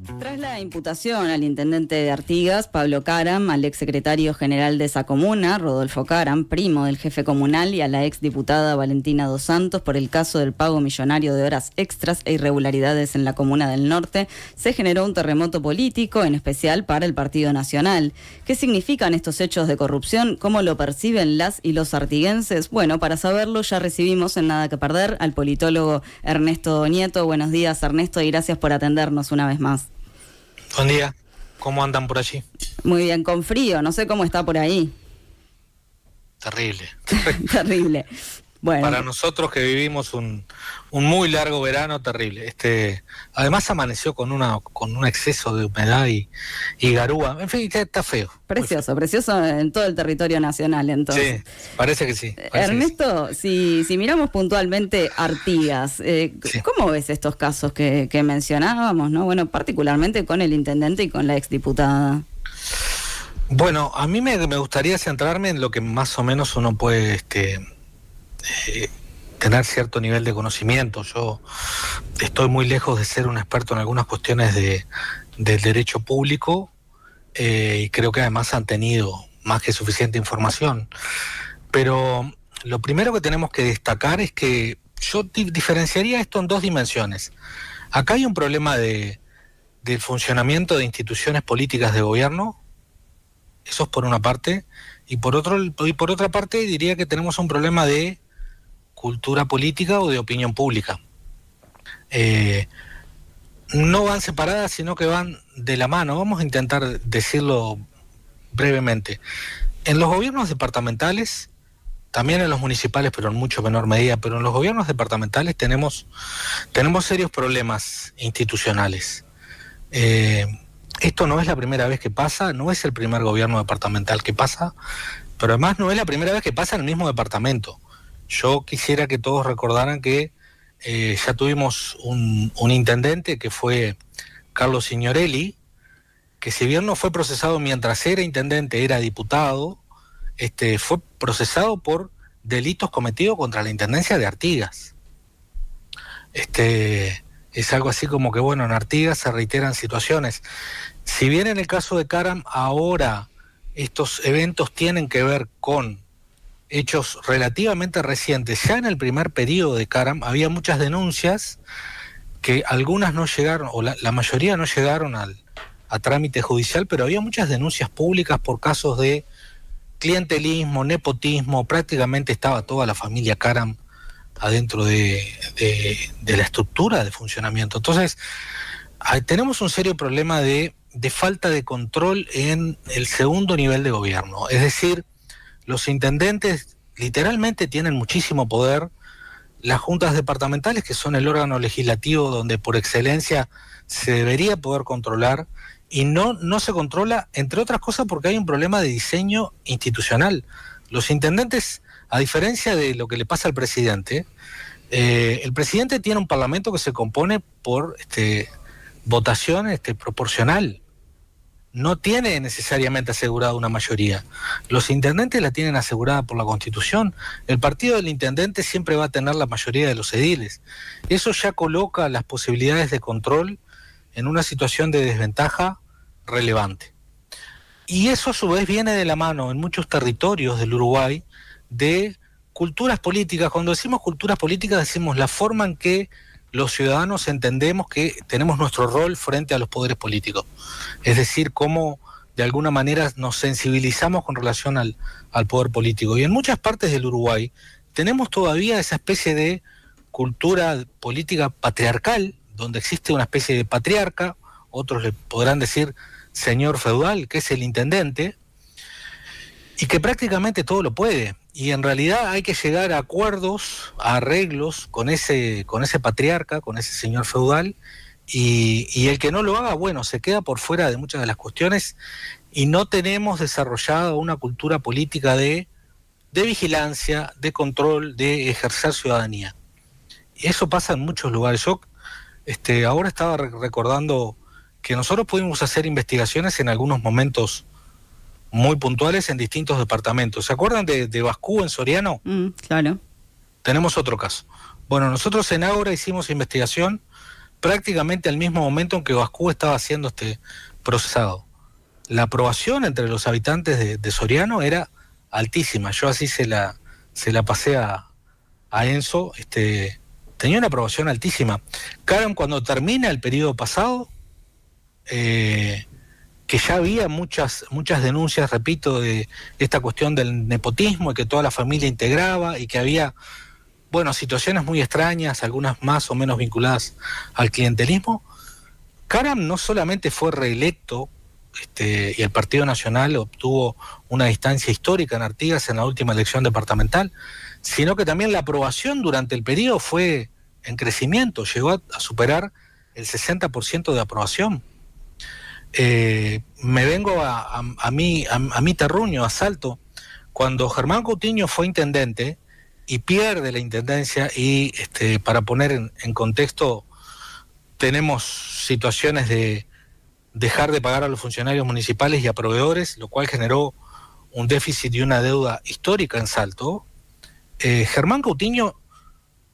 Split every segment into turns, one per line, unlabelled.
Tras la imputación al intendente de Artigas, Pablo Caram, al exsecretario general de esa comuna, Rodolfo Caram, primo del jefe comunal, y a la exdiputada Valentina Dos Santos por el caso del pago millonario de horas extras e irregularidades en la comuna del norte, se generó un terremoto político, en especial para el Partido Nacional. ¿Qué significan estos hechos de corrupción? ¿Cómo lo perciben las y los artiguenses? Bueno, para saberlo ya recibimos en Nada que Perder al politólogo Ernesto Nieto. Buenos días, Ernesto, y gracias por atendernos una vez más.
Buen día, ¿cómo andan por allí?
Muy bien, con frío, no sé cómo está por ahí.
Terrible.
Terrible. Bueno.
Para nosotros que vivimos un muy largo verano, terrible. Además amaneció con un exceso de humedad y garúa. En fin, está feo.
Precioso, precioso en todo el territorio nacional, entonces.
Sí, parece que sí.
Ernesto, si miramos puntualmente Artigas,
sí.
¿Cómo ves estos casos que mencionábamos, no? Bueno, particularmente con el intendente y con la exdiputada.
Bueno, a mí me gustaría centrarme en lo que más o menos uno puede tener cierto nivel de conocimiento. Yo estoy muy lejos de ser un experto en algunas cuestiones del derecho público y creo que además han tenido más que suficiente información. Pero lo primero que tenemos que destacar es que yo diferenciaría esto en dos dimensiones. Acá hay un problema del funcionamiento de instituciones políticas de gobierno, eso es por una parte, y por otra parte diría que tenemos un problema de cultura política o de opinión pública. No van separadas, sino que van de la mano. Vamos a intentar decirlo brevemente. En los gobiernos departamentales, también en los municipales, pero en mucho menor medida, pero en los gobiernos departamentales tenemos serios problemas institucionales. Esto no es la primera vez que pasa, no es el primer gobierno departamental que pasa, pero además no es la primera vez que pasa en el mismo departamento. Yo quisiera que todos recordaran que ya tuvimos un intendente que fue Carlos Signorelli, que si bien no fue procesado mientras era intendente, era diputado, fue procesado por delitos cometidos contra la intendencia de Artigas. Es algo así como que, bueno, en Artigas se reiteran situaciones. Si bien en el caso de Caram ahora estos eventos tienen que ver con hechos relativamente recientes, ya en el primer periodo de Caram había muchas denuncias que algunas no llegaron, o la mayoría no llegaron a trámite judicial, pero había muchas denuncias públicas por casos de clientelismo, nepotismo. Prácticamente estaba toda la familia Caram adentro de la estructura de funcionamiento. Entonces, tenemos un serio problema de falta de control en el segundo nivel de gobierno. Es decir, los intendentes literalmente tienen muchísimo poder. Las juntas departamentales, que son el órgano legislativo donde por excelencia se debería poder controlar, y no se controla, entre otras cosas porque hay un problema de diseño institucional. Los intendentes, a diferencia de lo que le pasa al presidente, el presidente tiene un parlamento que se compone por votación proporcional. No tiene necesariamente asegurada una mayoría. Los intendentes la tienen asegurada por la Constitución. El partido del intendente siempre va a tener la mayoría de los ediles. Eso ya coloca las posibilidades de control en una situación de desventaja relevante. Y eso a su vez viene de la mano en muchos territorios del Uruguay de culturas políticas. Cuando decimos culturas políticas decimos la forma en que los ciudadanos entendemos que tenemos nuestro rol frente a los poderes políticos. Es decir, cómo de alguna manera nos sensibilizamos con relación al poder político. Y en muchas partes del Uruguay tenemos todavía esa especie de cultura política patriarcal, donde existe una especie de patriarca, otros le podrán decir señor feudal, que es el intendente, y que prácticamente todo lo puede. Y en realidad hay que llegar a acuerdos, a arreglos con ese patriarca, con ese señor feudal, y el que no lo haga, bueno, se queda por fuera de muchas de las cuestiones, y no tenemos desarrollada una cultura política de vigilancia, de control, de ejercer ciudadanía. Y eso pasa en muchos lugares. Yo ahora estaba recordando que nosotros pudimos hacer investigaciones en algunos momentos muy puntuales en distintos departamentos. ¿Se acuerdan de Bascú en Soriano?
Claro.
Tenemos otro caso. Bueno, nosotros en Ágora hicimos investigación prácticamente al mismo momento en que Guascú estaba siendo procesado. La aprobación entre los habitantes de Soriano era altísima. Yo así se la pasé a Enzo, tenía una aprobación altísima. Karam, cuando termina el periodo pasado, que ya había muchas denuncias, repito, de esta cuestión del nepotismo y que toda la familia integraba y que había, bueno, situaciones muy extrañas, algunas más o menos vinculadas al clientelismo. Karam no solamente fue reelecto, y el Partido Nacional obtuvo una distancia histórica en Artigas en la última elección departamental, sino que también la aprobación durante el periodo fue en crecimiento, llegó a superar el 60% de aprobación. Me vengo a mi terruño, a Salto, cuando Germán Coutinho fue intendente y pierde la intendencia y para poner en contexto, tenemos situaciones de dejar de pagar a los funcionarios municipales y a proveedores, lo cual generó un déficit y una deuda histórica en Salto. Germán Coutinho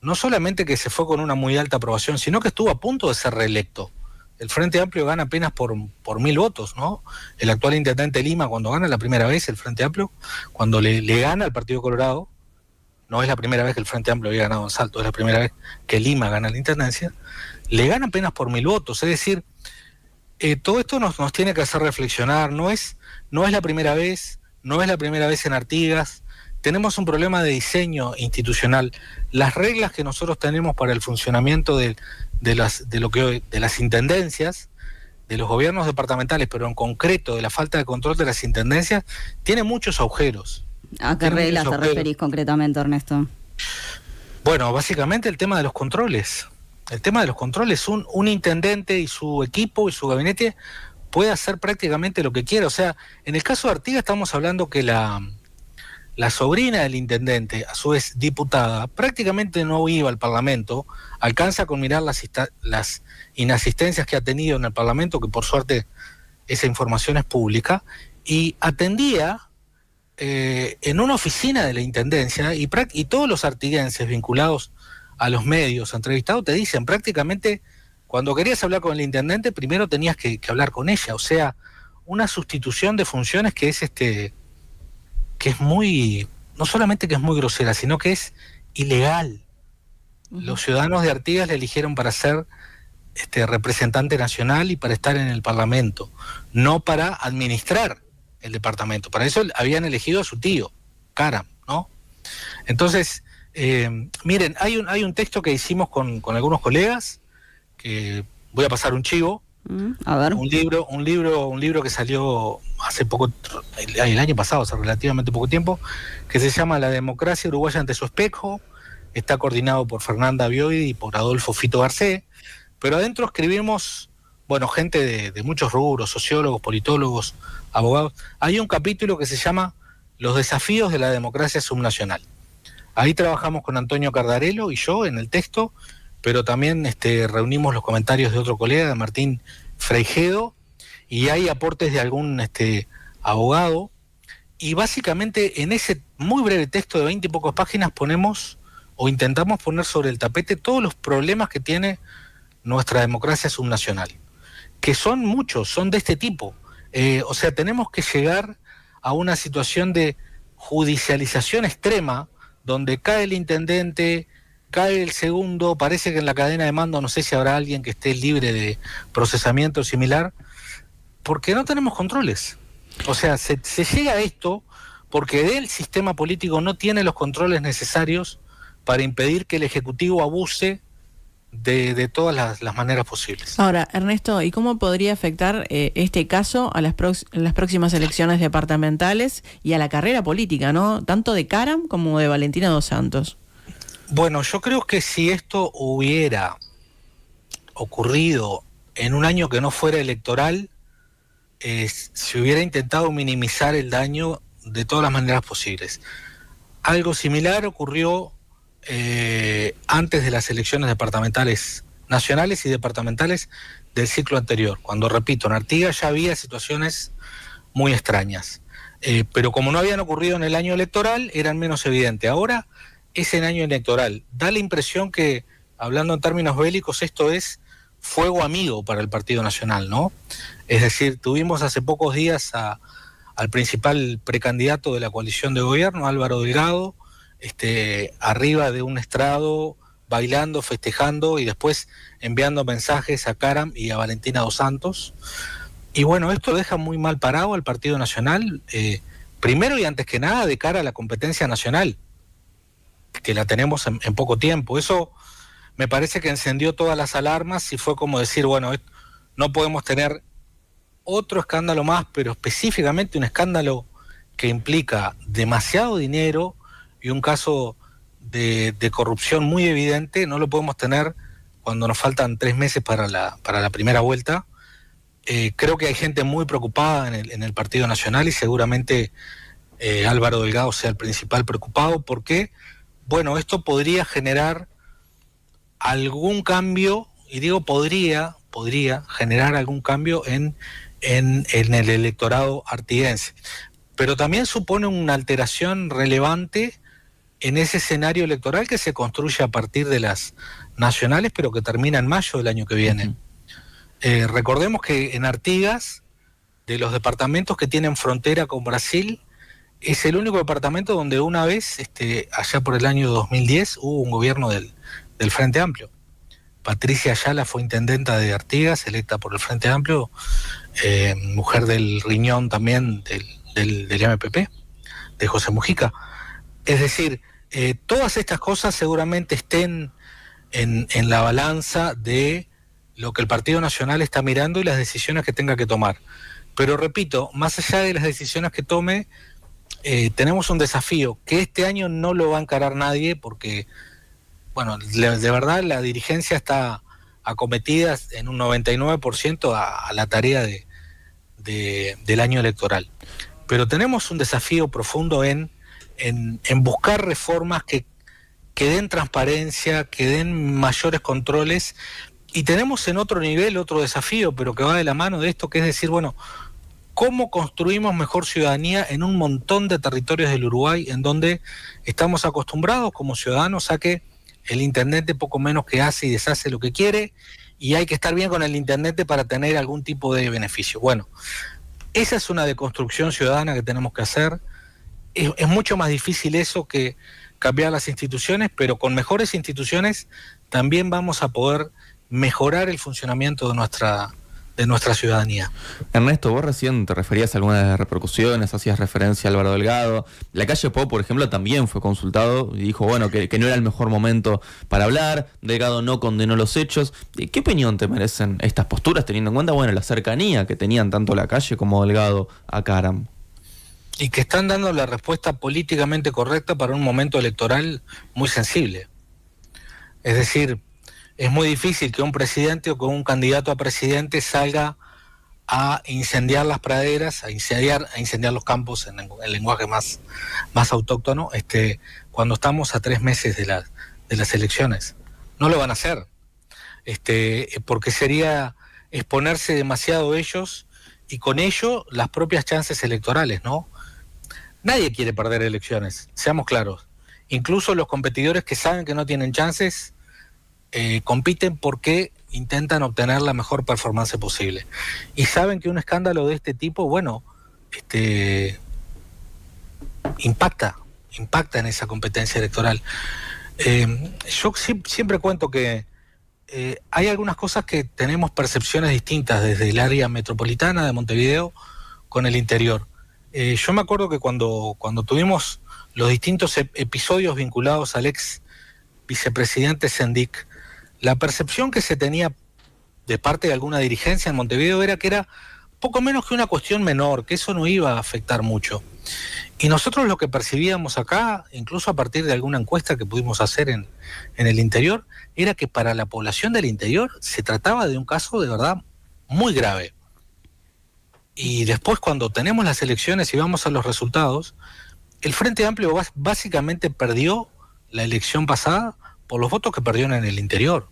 no solamente que se fue con una muy alta aprobación, sino que estuvo a punto de ser reelecto. El Frente Amplio gana apenas por 1.000 votos, ¿no? El actual intendente de Lima, cuando gana la primera vez el Frente Amplio, cuando le gana al Partido Colorado, no es la primera vez que el Frente Amplio había ganado en Salto, es la primera vez que Lima gana la intendencia, le gana apenas por 1.000 votos. Es decir, todo esto nos tiene que hacer reflexionar. No es la primera vez, no es la primera vez en Artigas. Tenemos un problema de diseño institucional. Las reglas que nosotros tenemos para el funcionamiento de las intendencias, de los gobiernos departamentales, pero en concreto de la falta de control de las intendencias, tiene muchos agujeros.
¿A qué reglas te referís concretamente, Ernesto?
Bueno, básicamente el tema de los controles. El tema de los controles, un intendente y su equipo y su gabinete puede hacer prácticamente lo que quiera. O sea, en el caso de Artigas estamos hablando que la sobrina del intendente, a su vez diputada, prácticamente no iba al Parlamento, alcanza con mirar las inasistencias que ha tenido en el Parlamento, que por suerte esa información es pública, y atendía en una oficina de la Intendencia, y todos los artiguenses vinculados a los medios, entrevistados, te dicen prácticamente, cuando querías hablar con el intendente, primero tenías que hablar con ella. O sea, una sustitución de funciones que es que es muy, no solamente que es muy grosera, sino que es ilegal. Los ciudadanos de Artigas le eligieron para ser representante nacional y para estar en el Parlamento, no para administrar el departamento. Para eso habían elegido a su tío, Karam, ¿no? Entonces, miren, hay un texto que hicimos con algunos colegas, que voy a pasar un chivo,
a ver.
un libro que salió hace poco, el año pasado, hace relativamente poco tiempo, que se llama La democracia uruguaya ante su espejo. Está coordinado por Fernanda Bioidi y por Adolfo Fito Garcé, pero adentro escribimos, bueno, gente de muchos rubros, sociólogos, politólogos, abogados. Hay un capítulo que se llama Los desafíos de la democracia subnacional. Ahí trabajamos con Antonio Cardarello y yo en el texto, pero también reunimos los comentarios de otro colega, de Martín Freijedo, y hay aportes de algún abogado, y básicamente en ese muy breve texto de 20 y pocas páginas ponemos o intentamos poner sobre el tapete todos los problemas que tiene nuestra democracia subnacional, que son muchos, son de este tipo. O sea, tenemos que llegar a una situación de judicialización extrema, donde cae el intendente, cae el segundo, parece que en la cadena de mando no sé si habrá alguien que esté libre de procesamiento similar, porque no tenemos controles. O sea, se llega a esto porque el sistema político no tiene los controles necesarios para impedir que el Ejecutivo abuse de todas las maneras posibles.
Ahora, Ernesto, ¿y cómo podría afectar este caso a las próximas elecciones departamentales y a la carrera política, ¿no? Tanto de Karam como de Valentina Dos Santos.
Bueno, yo creo que si esto hubiera ocurrido en un año que no fuera electoral, se hubiera intentado minimizar el daño de todas las maneras posibles. Algo similar ocurrió antes de las elecciones departamentales nacionales y departamentales del ciclo anterior, cuando, repito, en Artigas ya había situaciones muy extrañas, pero como no habían ocurrido en el año electoral, eran menos evidentes. Ahora es en año electoral. Da la impresión que, hablando en términos bélicos, esto es fuego amigo para el Partido Nacional, ¿no? Es decir, tuvimos hace pocos días al principal precandidato de la coalición de gobierno, Álvaro Delgado, arriba de un estrado, bailando, festejando y después enviando mensajes a Karam y a Valentina Dos Santos. Y bueno, esto deja muy mal parado al Partido Nacional, primero y antes que nada de cara a la competencia nacional, que la tenemos en poco tiempo. Eso me parece que encendió todas las alarmas y fue como decir, bueno, no podemos tener otro escándalo más, pero específicamente un escándalo que implica demasiado dinero y un caso de corrupción muy evidente, no lo podemos tener cuando nos faltan 3 meses para la primera vuelta. Creo que hay gente muy preocupada en el Partido Nacional y seguramente Álvaro Delgado sea el principal preocupado porque, bueno, esto podría generar algún cambio, y digo podría generar algún cambio en el electorado artiguense, pero también supone una alteración relevante en ese escenario electoral que se construye a partir de las nacionales, pero que termina en mayo del año que viene. Recordemos que en Artigas, de los departamentos que tienen frontera con Brasil, es el único departamento donde una vez, allá por el año 2010, hubo un gobierno del Frente Amplio. Patricia Ayala fue intendenta de Artigas, electa por el Frente Amplio, mujer del riñón también del MPP, de José Mujica. Es decir, todas estas cosas seguramente estén en la balanza de lo que el Partido Nacional está mirando y las decisiones que tenga que tomar. Pero repito, más allá de las decisiones que tome, tenemos un desafío que este año no lo va a encarar nadie porque, bueno, de verdad la dirigencia está acometida en un 99% a la tarea del año electoral. Pero tenemos un desafío profundo en buscar reformas que den transparencia, que den mayores controles, y tenemos en otro nivel otro desafío, pero que va de la mano de esto, que es decir, bueno, ¿cómo construimos mejor ciudadanía en un montón de territorios del Uruguay en donde estamos acostumbrados como ciudadanos a que el intendente poco menos que hace y deshace lo que quiere y hay que estar bien con el intendente para tener algún tipo de beneficio? Bueno, esa es una deconstrucción ciudadana que tenemos que hacer. Es mucho más difícil eso que cambiar las instituciones, pero con mejores instituciones también vamos a poder mejorar el funcionamiento de nuestra ciudadanía.
Ernesto, vos recién te referías a algunas de las repercusiones, hacías referencia a Álvaro Delgado. La calle Pou, por ejemplo, también fue consultado y dijo, bueno, que no era el mejor momento para hablar. Delgado no condenó los hechos. ¿Qué opinión te merecen estas posturas, teniendo en cuenta, bueno, la cercanía que tenían tanto la calle como Delgado a Karam?
Y que están dando la respuesta políticamente correcta para un momento electoral muy sensible. Es decir, es muy difícil que un presidente o que un candidato a presidente salga a incendiar las praderas, a incendiar los campos en el lenguaje más autóctono, cuando estamos a 3 meses de las elecciones. No lo van a hacer, porque sería exponerse demasiado ellos y con ello las propias chances electorales, ¿no? Nadie quiere perder elecciones, seamos claros. Incluso los competidores que saben que no tienen chances compiten porque intentan obtener la mejor performance posible. Y saben que un escándalo de este tipo, bueno, impacta en esa competencia electoral. Yo siempre cuento que hay algunas cosas que tenemos percepciones distintas desde el área metropolitana de Montevideo con el interior. Yo me acuerdo que cuando tuvimos los distintos episodios vinculados al ex vicepresidente Sendik, la percepción que se tenía de parte de alguna dirigencia en Montevideo era que era poco menos que una cuestión menor, que eso no iba a afectar mucho. Y nosotros lo que percibíamos acá, incluso a partir de alguna encuesta que pudimos hacer en el interior, era que para la población del interior se trataba de un caso de verdad muy grave. Y después, cuando tenemos las elecciones y vamos a los resultados, el Frente Amplio básicamente perdió la elección pasada por los votos que perdieron en el interior.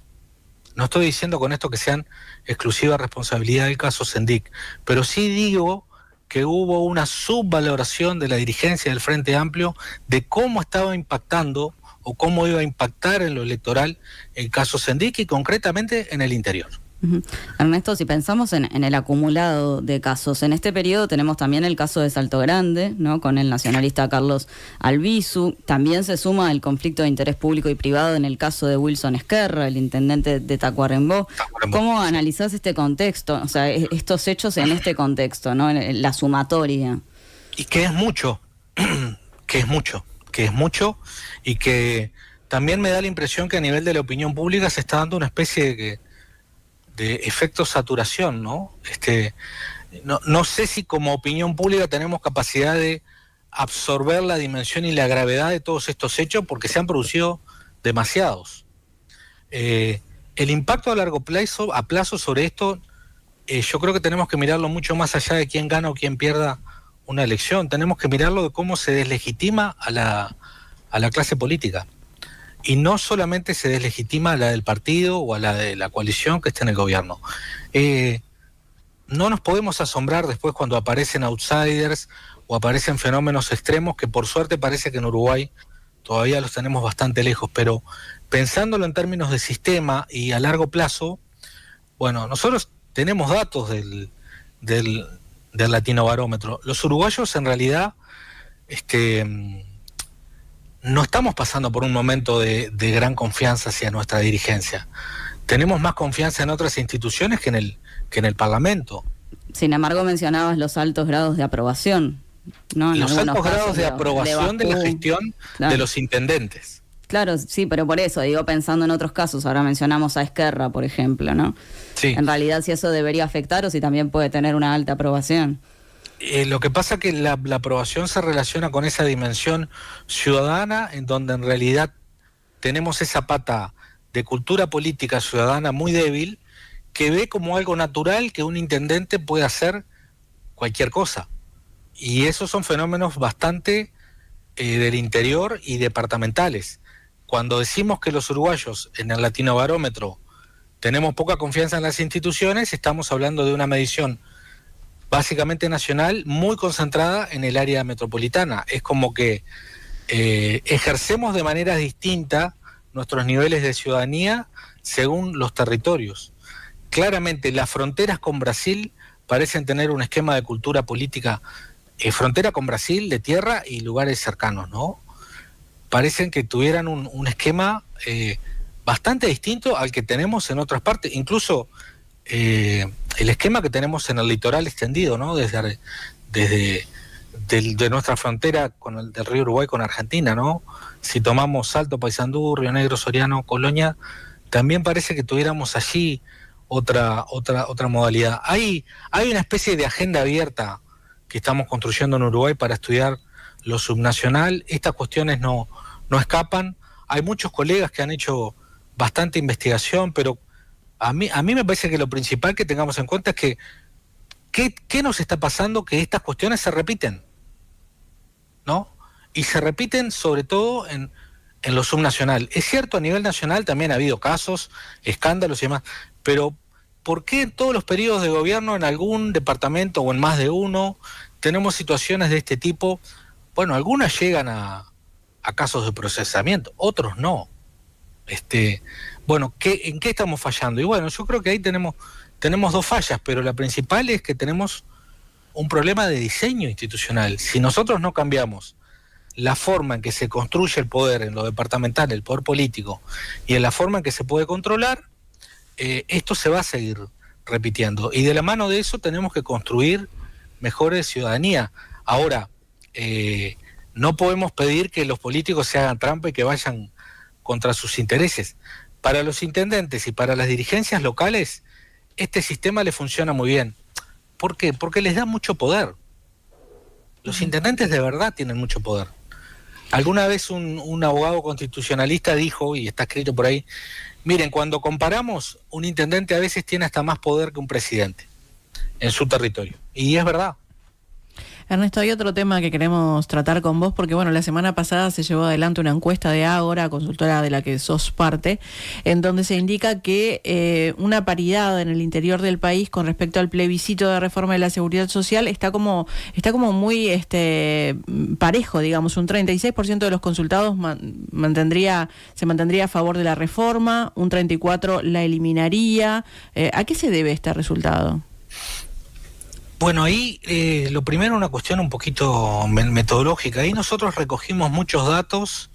No estoy diciendo con esto que sean exclusiva responsabilidad del caso Sendik, pero sí digo que hubo una subvaloración de la dirigencia del Frente Amplio de cómo estaba impactando o cómo iba a impactar en lo electoral el caso Sendik y concretamente en el interior.
Ujú. Ernesto, si pensamos en el acumulado de casos, en este periodo tenemos también el caso de Salto Grande, ¿no? Con el nacionalista Carlos Albizu. También se suma el conflicto de interés público y privado en el caso de Wilson Esquerra, el intendente de Tacuarembó. ¿Cómo analizás este contexto? O sea, estos hechos en este contexto, ¿no? En la sumatoria.
Y que es mucho, que es mucho, y que también me da la impresión que a nivel de la opinión pública se está dando una especie de efecto saturación, ¿no? No sé si como opinión pública tenemos capacidad de absorber la dimensión y la gravedad de todos estos hechos, porque se han producido demasiados. El impacto a largo plazo sobre esto, yo creo que tenemos que mirarlo mucho más allá de quién gana o quién pierda una elección. Tenemos que mirarlo de cómo se deslegitima a la clase política. Y no solamente se deslegitima a la del partido o a la de la coalición que está en el gobierno. No nos podemos asombrar después cuando aparecen outsiders o aparecen fenómenos extremos, que por suerte parece que en Uruguay todavía los tenemos bastante lejos, pero pensándolo en términos de sistema y a largo plazo, bueno, nosotros tenemos datos del Latinobarómetro. Los uruguayos en realidad no estamos pasando por un momento de gran confianza hacia nuestra dirigencia. Tenemos más confianza en otras instituciones que en el Parlamento.
Sin embargo, mencionabas los altos grados de aprobación, ¿no?
Los altos grados de aprobación de la gestión,
claro,
de los intendentes.
Claro, sí, pero por eso, digo, pensando en otros casos, ahora mencionamos a Esquerra, por ejemplo, ¿no?
Sí.
En realidad, si eso debería afectar o si también puede tener una alta aprobación.
Lo que pasa es que la aprobación se relaciona con esa dimensión ciudadana, en donde en realidad tenemos esa pata de cultura política ciudadana muy débil, que ve como algo natural que un intendente puede hacer cualquier cosa. Y esos son fenómenos bastante del interior y departamentales. Cuando decimos que los uruguayos en el Latinobarómetro tenemos poca confianza en las instituciones, estamos hablando de una medición básicamente nacional, muy concentrada en el área metropolitana. Es como que ejercemos de manera distinta nuestros niveles de ciudadanía según los territorios. Claramente las fronteras con Brasil parecen tener un esquema de cultura política, frontera con Brasil de tierra y lugares cercanos, ¿no? Parecen que tuvieran un esquema bastante distinto al que tenemos en otras partes, incluso el esquema que tenemos en el litoral extendido, ¿no? Desde de nuestra frontera del río Uruguay con Argentina, ¿no? Si tomamos Salto, Paysandú, Río Negro, Soriano, Colonia, también parece que tuviéramos allí otra modalidad. Hay una especie de agenda abierta que estamos construyendo en Uruguay para estudiar lo subnacional. Estas cuestiones no escapan. Hay muchos colegas que han hecho bastante investigación, pero a mí me parece que lo principal que tengamos en cuenta es que ¿qué nos está pasando? Que estas cuestiones se repiten, ¿no? Y se repiten sobre todo en lo subnacional. Es cierto, a nivel nacional también ha habido casos, escándalos y demás, pero ¿por qué en todos los periodos de gobierno, en algún departamento o en más de uno, tenemos situaciones de este tipo? Bueno, algunas llegan a casos de procesamiento, otros no. Bueno, ¿en qué estamos fallando? Y bueno, yo creo que ahí tenemos dos fallas, pero la principal es que tenemos un problema de diseño institucional. Si nosotros no cambiamos la forma en que se construye el poder en lo departamental, el poder político, y en la forma en que se puede controlar, esto se va a seguir repitiendo. Y de la mano de eso tenemos que construir mejores ciudadanía. Ahora, no podemos pedir que los políticos se hagan trampa y que vayan contra sus intereses. Para los intendentes y para las dirigencias locales, este sistema le funciona muy bien. ¿Por qué? Porque les da mucho poder. Los intendentes de verdad tienen mucho poder. Alguna vez un abogado constitucionalista dijo, y está escrito por ahí, miren, cuando comparamos, un intendente a veces tiene hasta más poder que un presidente en su territorio. Y es verdad.
Ernesto, hay otro tema que queremos tratar con vos, porque bueno, la semana pasada se llevó adelante una encuesta de Ágora, consultora de la que sos parte, en donde se indica que una paridad en el interior del país con respecto al plebiscito de reforma de la seguridad social está como muy parejo, digamos. Un 36% de los consultados se mantendría a favor de la reforma, un 34% la eliminaría. ¿A qué se debe este resultado?
Bueno, ahí lo primero una cuestión un poquito metodológica. Ahí nosotros recogimos muchos datos,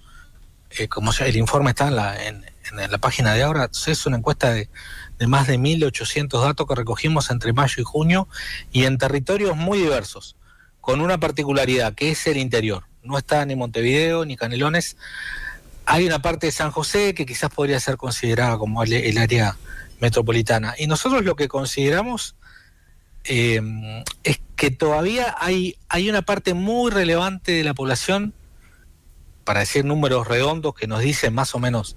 como el informe está en la página de Ágora. Es una encuesta de más de 1.800 datos que recogimos entre mayo y junio y en territorios muy diversos, con una particularidad que es el interior. No está ni Montevideo ni Canelones. Hay una parte de San José que quizás podría ser considerada como el área metropolitana. Y nosotros lo que consideramos es que todavía hay una parte muy relevante de la población, para decir números redondos, que nos dicen más o menos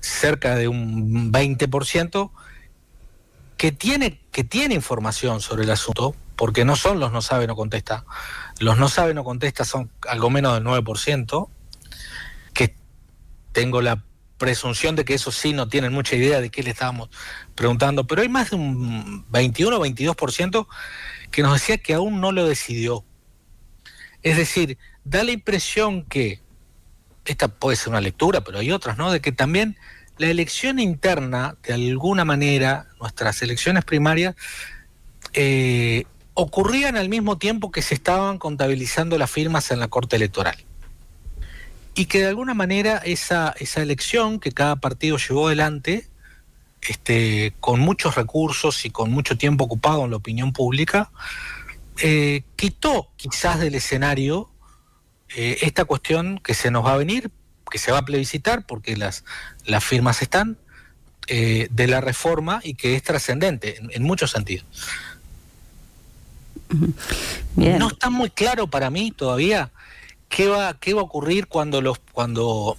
cerca de un 20%, que tiene información sobre el asunto, porque no son los no sabe, no contesta. Los no sabe, no contesta son algo menos del 9%, que tengo la presunción de que eso sí no tienen mucha idea de qué le estábamos preguntando, pero hay más de un 21 o 22% que nos decía que aún no lo decidió. Es decir, da la impresión que, esta puede ser una lectura, pero hay otras, ¿no?, de que también la elección interna, de alguna manera, nuestras elecciones primarias, ocurrían al mismo tiempo que se estaban contabilizando las firmas en la Corte Electoral. Y que de alguna manera esa elección que cada partido llevó adelante, con muchos recursos y con mucho tiempo ocupado en la opinión pública, quitó quizás del escenario esta cuestión que se nos va a venir, que se va a plebiscitar porque las firmas están, de la reforma, y que es trascendente en muchos sentidos. Bien. No está muy claro para mí todavía ¿qué va a ocurrir cuando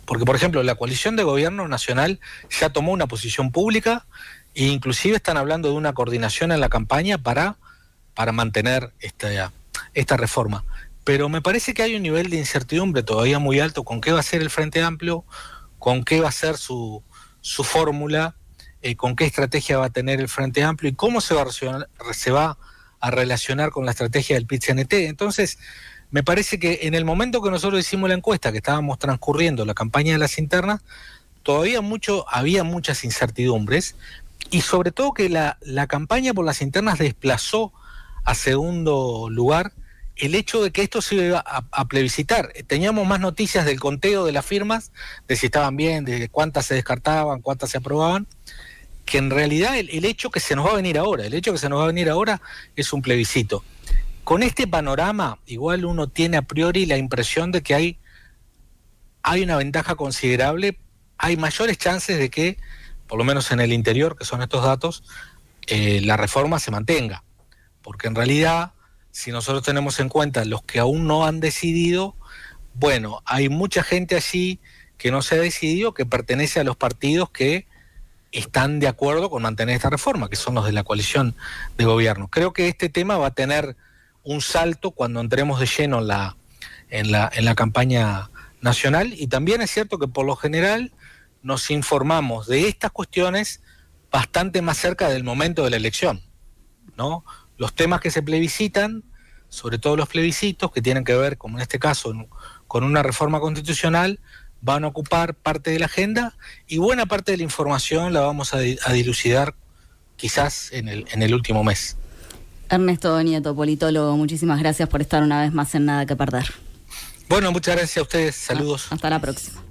porque por ejemplo la coalición de gobierno nacional ya tomó una posición pública e inclusive están hablando de una coordinación en la campaña para mantener esta reforma? Pero me parece que hay un nivel de incertidumbre todavía muy alto con qué va a ser el Frente Amplio, con qué va a ser su fórmula, con qué estrategia va a tener el Frente Amplio y cómo se va a relacionar con la estrategia del PIT-CNT. Entonces, me parece que en el momento que nosotros hicimos la encuesta, que estábamos transcurriendo la campaña de las internas, todavía había muchas incertidumbres, y sobre todo que la campaña por las internas desplazó a segundo lugar el hecho de que esto se iba a plebiscitar. Teníamos más noticias del conteo de las firmas, de si estaban bien, de cuántas se descartaban, cuántas se aprobaban, que en realidad el hecho que se nos va a venir ahora. El hecho que se nos va a venir ahora es un plebiscito. Con este panorama, igual uno tiene a priori la impresión de que hay una ventaja considerable, hay mayores chances de que, por lo menos en el interior, que son estos datos, la reforma se mantenga. Porque en realidad, si nosotros tenemos en cuenta los que aún no han decidido, bueno, hay mucha gente allí que no se ha decidido, que pertenece a los partidos que están de acuerdo con mantener esta reforma, que son los de la coalición de gobierno. Creo que este tema va a tener un salto cuando entremos de lleno en la campaña nacional, y también es cierto que por lo general nos informamos de estas cuestiones bastante más cerca del momento de la elección, ¿no? Los temas que se plebiscitan, sobre todo los plebiscitos que tienen que ver, como en este caso, con una reforma constitucional, van a ocupar parte de la agenda, y buena parte de la información la vamos a dilucidar quizás en el último mes.
Ernesto Nieto, politólogo, muchísimas gracias por estar una vez más en Nada que Perder.
Bueno, muchas gracias a ustedes, saludos.
Hasta la próxima.